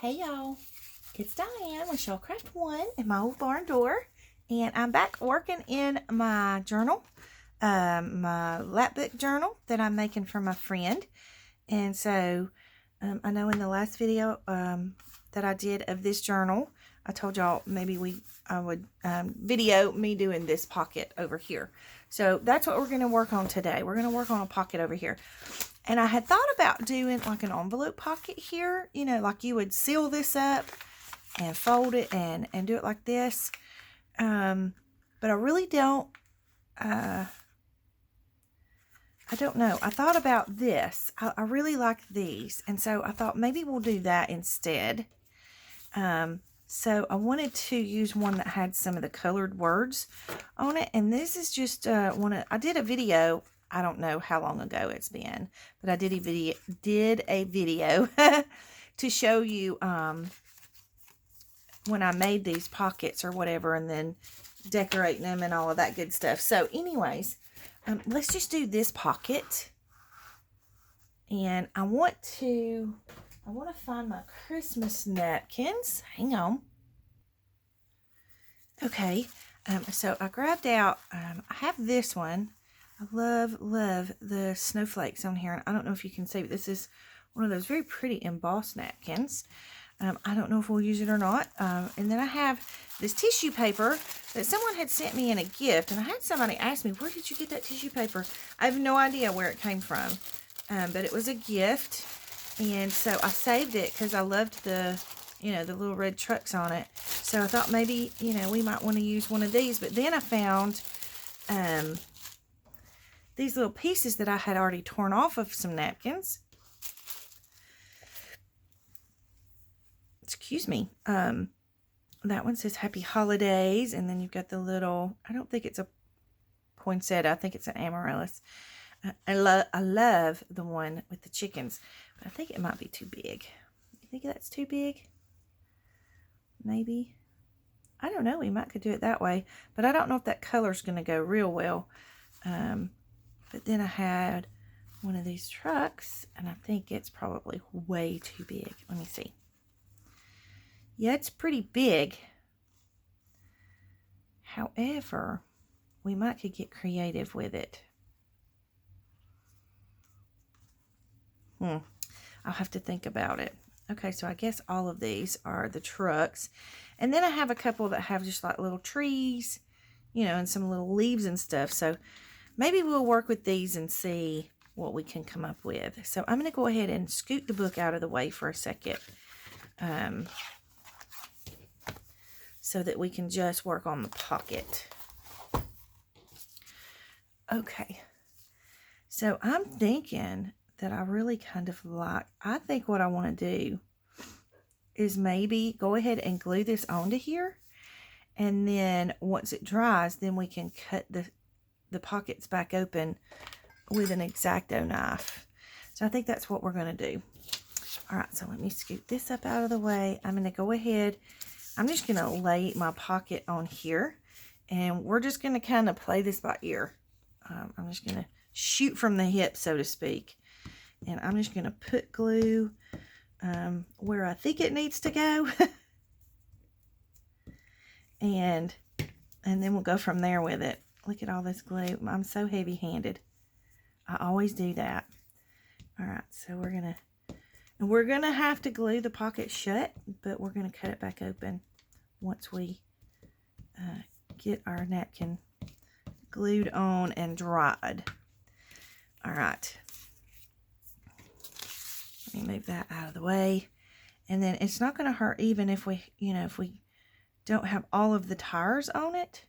Hey y'all, it's Diane with Shellcraft One in my old barn door, and I'm back working in my journal, my lapbook journal that I'm making for my friend. And so I know in the last video that I did of this journal, I told y'all maybe I would video me doing this pocket over here. So that's what we're going to work on today. We're going to work on a pocket over here. And I had thought about doing like an envelope pocket here, you know, like you would seal this up and fold it and do it like this. But I really don't, I don't know. I thought about this. I really like these. And so I thought maybe we'll do that instead. So I wanted to use one that had some of the colored words on it. And this is just I did a video. I don't know how long ago it's been, but I did a video to show you when I made these pockets or whatever, and then decorating them and all of that good stuff. So anyways, let's just do this pocket. And I want to find my Christmas napkins. Hang on. Okay, so I grabbed out, I have this one. I love the snowflakes on here. And I don't know if you can see, but this is one of those very pretty embossed napkins. I don't know if we'll use it or not. And then I have this tissue paper that someone had sent me in a gift. And I had somebody ask me, where did you get that tissue paper? I have no idea where it came from. But it was a gift. And so I saved it because I loved the, you know, the little red trucks on it. So I thought maybe, you know, we might want to use one of these. But then I found these little pieces that I had already torn off of some napkins. Excuse me. That one says Happy Holidays, and then you've got the little, I don't think it's a poinsettia, I think it's an amaryllis. I love the one with the chickens, but I think it might be too big. You think that's too big? Maybe. I don't know, we might could do it that way, but I don't know if that color's going to go real well. But then I had one of these trucks, and I think it's probably way too big. Let me see. Yeah, it's pretty big. However, we might could get creative with it. I'll have to think about it. Okay, so I guess all of these are the trucks. And then I have a couple that have just like little trees, you know, and some little leaves and stuff. So maybe we'll work with these and see what we can come up with. So I'm going to go ahead and scoot the book out of the way for a second. So that we can just work on the pocket. Okay. So I'm thinking that I really kind of like, I think what I want to do is maybe go ahead and glue this onto here. And then once it dries, then we can cut the pockets back open with an X-Acto knife. So I think that's what we're going to do. All right, so let me scoot this up out of the way. I'm going to go ahead. I'm just going to lay my pocket on here, and we're just going to kind of play this by ear. I'm just going to shoot from the hip, so to speak. And I'm just going to put glue where I think it needs to go. and then we'll go from there with it. Look at all this glue. I'm so heavy-handed. I always do that. All right, so we're going to have to glue the pocket shut, but we're going to cut it back open once we get our napkin glued on and dried. All right. Let me move that out of the way. And then it's not going to hurt even if we, you know, if we don't have all of the tires on it.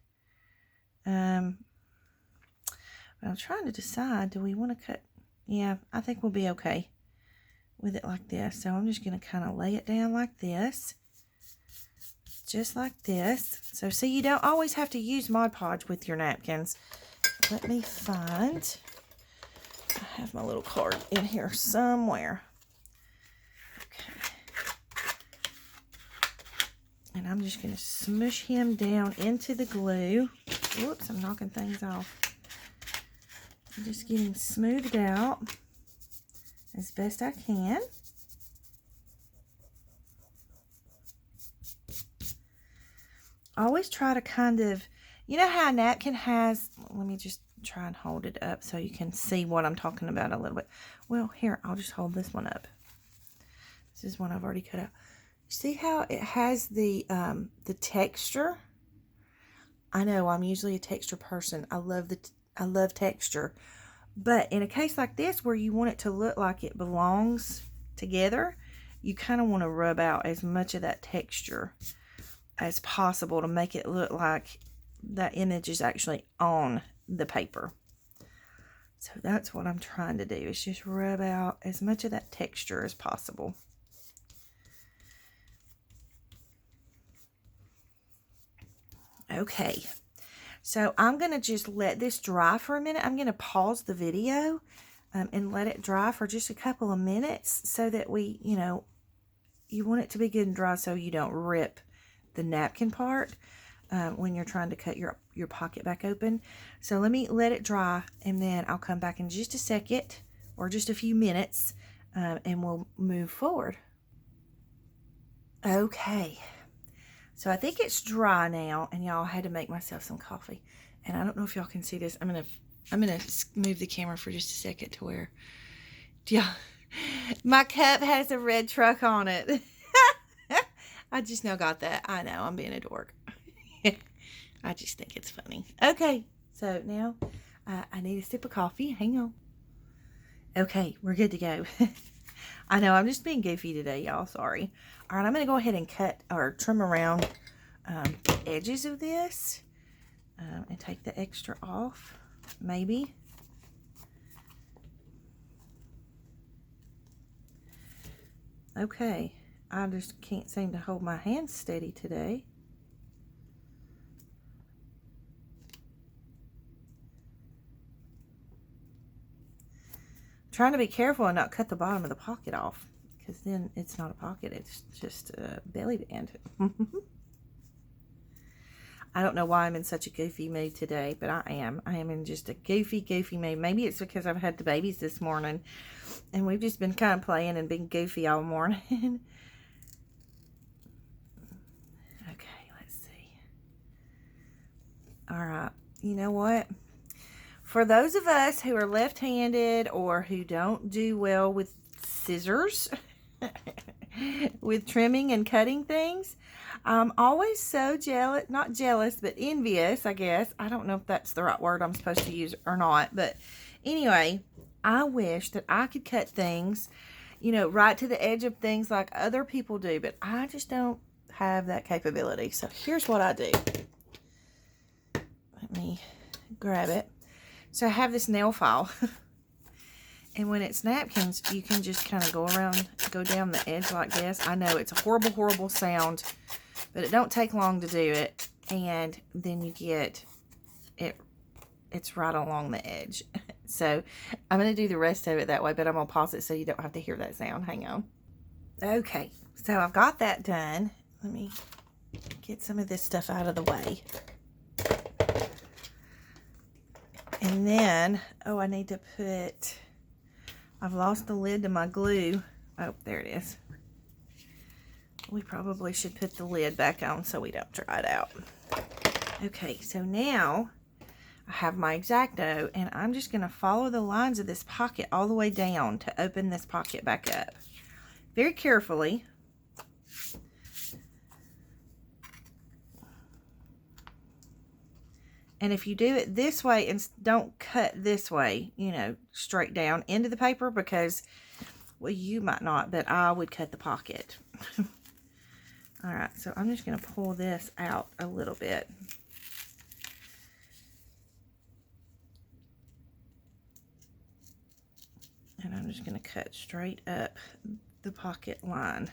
But I'm trying to decide, do we want to cut? Yeah, I think we'll be okay with it like this. So I'm just going to kind of lay it down like this. Just like this. So see, you don't always have to use Mod Podge with your napkins. Let me find, I have my little card in here somewhere. Okay. And I'm just going to smush him down into the glue. Whoops, I'm knocking things off. I'm just getting smoothed out as best I can. I always try to kind of, you know how a napkin has, let me just try and hold it up so you can see what I'm talking about a little bit. Well, here, I'll just hold this one up. This is one I've already cut out. See how it has the texture? I know I'm usually a texture person. I love texture. But in a case like this where you want it to look like it belongs together, you kind of want to rub out as much of that texture as possible to make it look like that image is actually on the paper. So that's what I'm trying to do, is just rub out as much of that texture as possible. Okay, so I'm going to just let this dry for a minute. I'm going to pause the video and let it dry for just a couple of minutes so that we, you want it to be good and dry so you don't rip the napkin part when you're trying to cut your pocket back open. So let me let it dry, and then I'll come back in just a second or just a few minutes and we'll move forward. Okay. So I think it's dry now, and y'all, had to make myself some coffee. And I don't know if y'all can see this. I'm gonna move the camera for just a second to where, yeah, my cup has a red truck on it. I just now got that. I know, I'm being a dork. I just think it's funny. Okay, so now I need a sip of coffee. Hang on. Okay, we're good to go. I know, I'm just being goofy today, y'all. Sorry. All right, I'm going to go ahead and cut or trim around the edges of this and take the extra off, maybe. Okay, I just can't seem to hold my hands steady today. Trying to be careful and not cut the bottom of the pocket off, because then it's not a pocket, it's just a belly band. I don't know why I'm in such a goofy mood today, but I am in just a goofy mood. Maybe it's because I've had the babies this morning and we've just been kind of playing and being goofy all morning. Okay, let's see. All right, you know what? For those of us who are left-handed or who don't do well with scissors, with trimming and cutting things, I'm always so jealous, not jealous, but envious, I guess. I don't know if that's the right word I'm supposed to use or not, but anyway, I wish that I could cut things, right to the edge of things like other people do, but I just don't have that capability. So here's what I do. Let me grab it. So I have this nail file, and when it's napkins, you can just kind of go down the edge like this. I know it's a horrible, horrible sound, but it don't take long to do it, and then you get it, it's right along the edge. So I'm going to do the rest of it that way, but I'm going to pause it so you don't have to hear that sound. Hang on. Okay, so I've got that done. Let me get some of this stuff out of the way. And then, I need to put, I've lost the lid to my glue. Oh, there it is. We probably should put the lid back on so we don't dry it out. Okay, so now I have my X-Acto, and I'm just going to follow the lines of this pocket all the way down to open this pocket back up. Very carefully. And if you do it this way and don't cut this way, straight down into the paper, because, well, you might not, but I would cut the pocket. All right, so I'm just going to pull this out a little bit. And I'm just going to cut straight up the pocket line.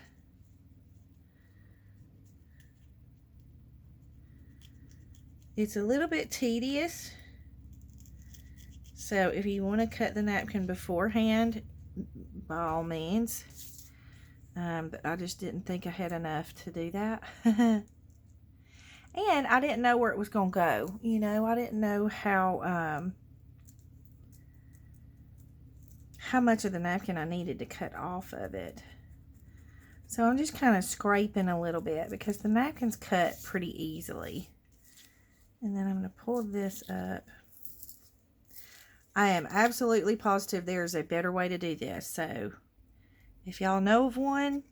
It's a little bit tedious, so if you want to cut the napkin beforehand, by all means, but I just didn't think I had enough to do that. And I didn't know where it was going to go. I didn't know how much of the napkin I needed to cut off of it. So I'm just kind of scraping a little bit because the napkin's cut pretty easily. And then I'm going to pull this up. I am absolutely positive there's a better way to do this. So if y'all know of one,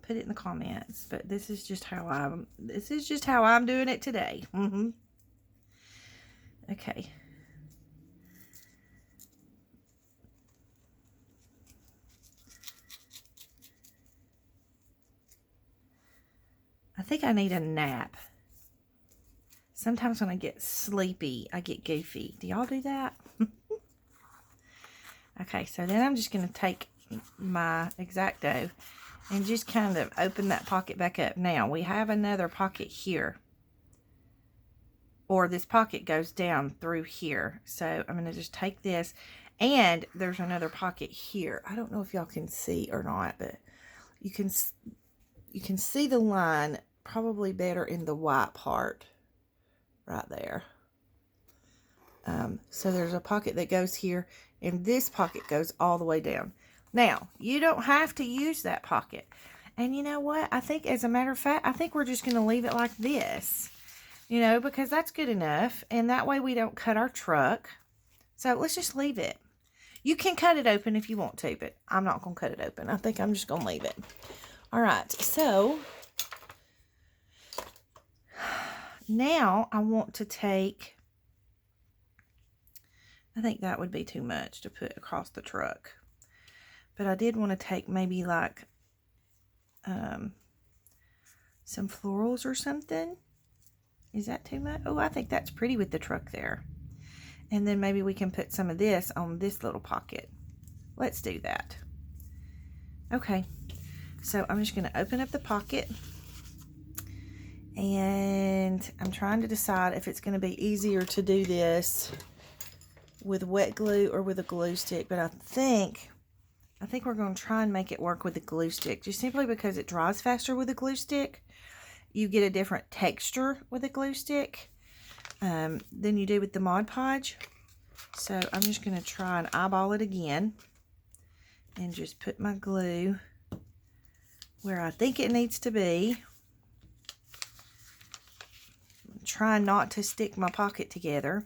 put it in the comments. But this is just how I'm doing it today. Okay. I think I need a nap. Sometimes when I get sleepy, I get goofy. Do y'all do that? Okay, so then I'm just going to take my X-Acto and just kind of open that pocket back up. Now, we have another pocket here. Or this pocket goes down through here. So I'm going to just take this. And there's another pocket here. I don't know if y'all can see or not, but you can see the line probably better in the white part right there. So there's a pocket that goes here, and this pocket goes all the way down. Now, you don't have to use that pocket. And you know what? I think, as a matter of fact, I think we're just going to leave it like this. You know, because that's good enough. And that way we don't cut our truck. So let's just leave it. You can cut it open if you want to, but I'm not going to cut it open. I think I'm just going to leave it. All right, so now I want to take, I think that would be too much to put across the truck. But I did want to take maybe like some florals or something. Is that too much? Oh, I think that's pretty with the truck there. And then maybe we can put some of this on this little pocket. Let's do that. Okay, so I'm just going to open up the pocket. And I'm trying to decide if it's going to be easier to do this with wet glue or with a glue stick. But I think we're going to try and make it work with a glue stick. Just simply because it dries faster with a glue stick. You get a different texture with a glue stick than you do with the Mod Podge. So I'm just going to try and eyeball it again. And just put my glue where I think it needs to be. Try not to stick my pocket together.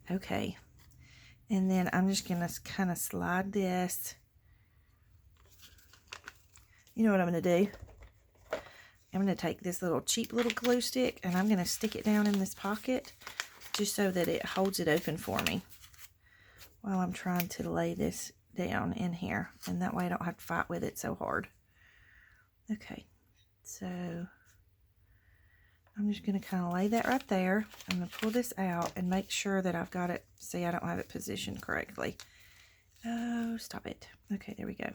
Okay. And then I'm just going to kind of slide this. You know what I'm going to do? I'm going to take this little cheap little glue stick and I'm going to stick it down in this pocket just so that it holds it open for me while I'm trying to lay this down in here. And that way I don't have to fight with it so hard. Okay, so I'm just going to kind of lay that right there. I'm going to pull this out and make sure that I've got it. See, I don't have it positioned correctly. Oh, stop it. Okay, there we go.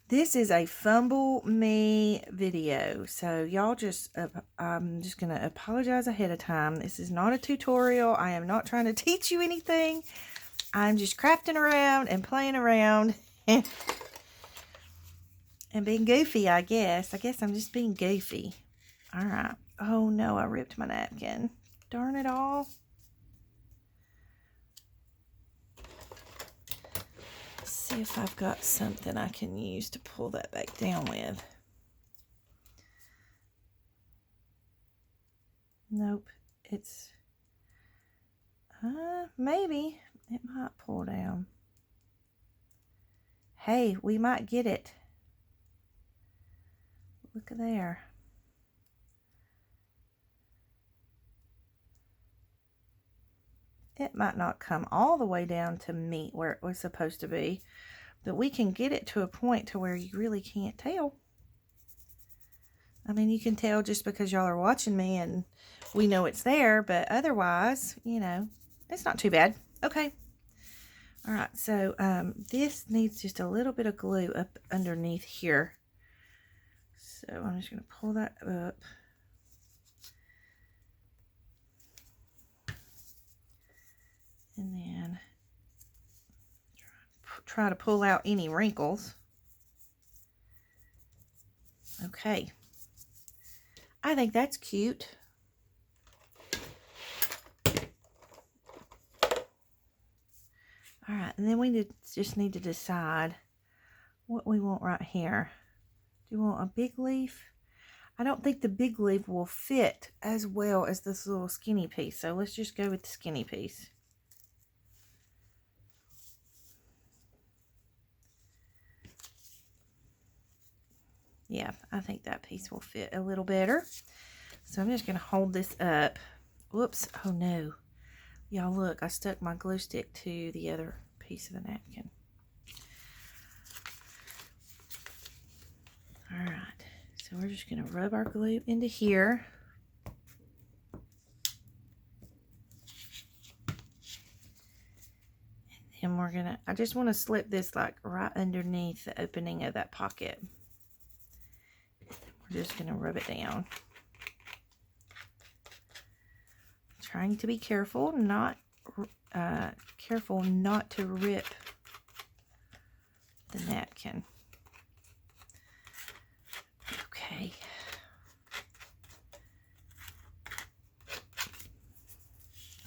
This is a fumble me video, so y'all just, I'm just going to apologize ahead of time. This is not a tutorial. I am not trying to teach you anything. I'm just crafting around and playing around and being goofy, I guess. I guess I'm just being goofy. All right. Oh, no, I ripped my napkin. Darn it all. See if I've got something I can use to pull that back down with. Nope, it's maybe it might pull down. Hey, we might get it. Look at there. It might not come all the way down to meet where it was supposed to be, but we can get it to a point to where you really can't tell. I mean, you can tell just because y'all are watching me and we know it's there, but otherwise, you know, it's not too bad. Okay. All right, so this needs just a little bit of glue up underneath here. So I'm just going to pull that up. And then try to pull out any wrinkles. Okay. I think that's cute. All right, and then we just need to decide what we want right here. Do you want a big leaf? I don't think the big leaf will fit as well as this little skinny piece, so let's just go with the skinny piece. Yeah, I think that piece will fit a little better. So I'm just going to hold this up. Whoops. Oh, no. Y'all, look. I stuck my glue stick to the other piece of the napkin. All right. So we're just going to rub our glue into here. And we're going to, I just want to slip this like right underneath the opening of that pocket. We're just going to rub it down. Trying to be careful not to rip the napkin. Okay.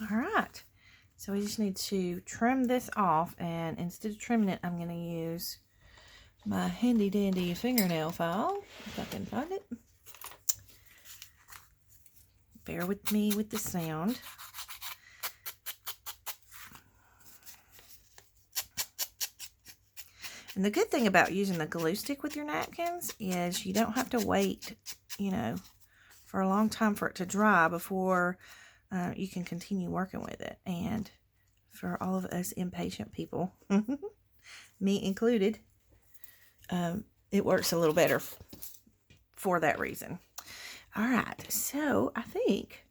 All right. So we just need to trim this off, and instead of trimming it, I'm going to use my handy dandy fingernail file, if I can find it. Bear with me with the sound. And the good thing about using the glue stick with your napkins is you don't have to wait, for a long time for it to dry before you can continue working with it. And for all of us impatient people, me included, it works a little better for that reason. All right, so I think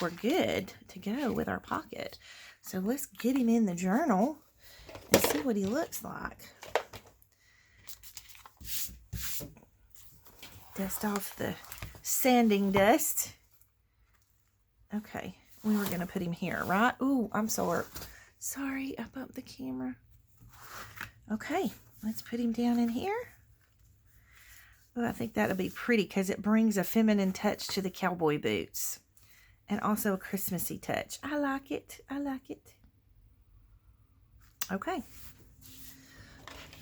we're good to go with our pocket. So let's get him in the journal and see what he looks like. Dust off the sanding dust. Okay, we were going to put him here, right? Ooh, I'm sorry. Sorry, I bumped the camera. Okay, let's put him down in here. Oh, I think that'll be pretty because it brings a feminine touch to the cowboy boots. And also a Christmassy touch. I like it. I like it. Okay.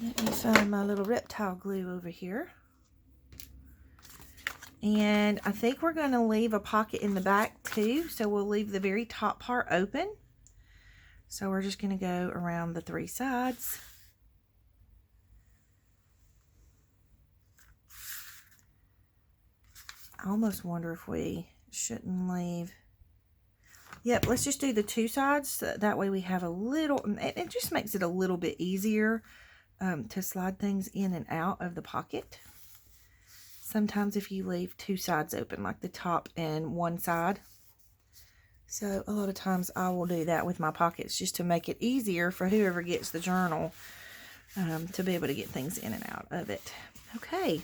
Let me find my little reptile glue over here. And I think we're going to leave a pocket in the back too. So we'll leave the very top part open. So we're just going to go around the 3 sides. I almost wonder if we shouldn't leave. Yep, let's just do the 2 sides. So that way we have a little, it just makes it a little bit easier to slide things in and out of the pocket. Sometimes if you leave 2 sides open, like the top and 1 side. So a lot of times I will do that with my pockets just to make it easier for whoever gets the journal to be able to get things in and out of it. Okay.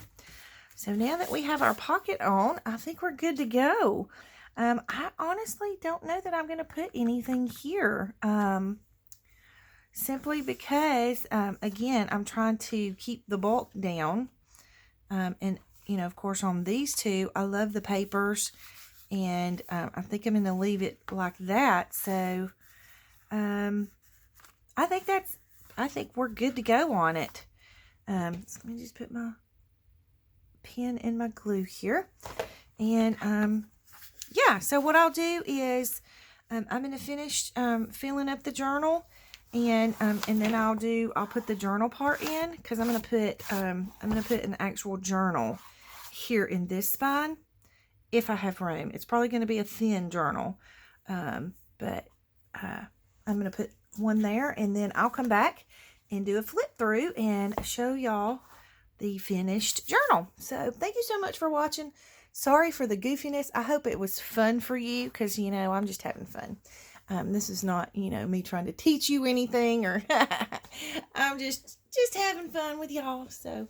So now that we have our pocket on, I think we're good to go. I honestly don't know that I'm going to put anything here. Simply because, again, I'm trying to keep the bulk down. And, of course, on these 2, I love the papers. And I think I'm going to leave it like that. So, I think we're good to go on it. So let me just put my pen and my glue here, and yeah, so what I'll do is I'm going to finish filling up the journal, and then I'll put the journal part in, because I'm going to put an actual journal here in this spine if I have room. It's probably going to be a thin journal, but I'm going to put one there, and then I'll come back and do a flip through and show y'all the finished journal. So thank you so much for watching. Sorry for the goofiness. I hope it was fun for you, because I'm just having fun. This is not me trying to teach you anything, or I'm just having fun with y'all. So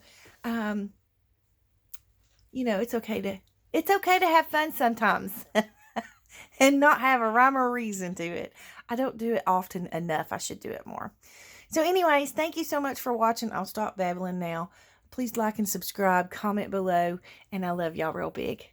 it's okay to have fun sometimes and not have a rhyme or reason to it. I don't do it often enough. I should do it more. So anyways, thank you so much for watching. I'll stop babbling now. Please like and subscribe, comment below, and I love y'all real big.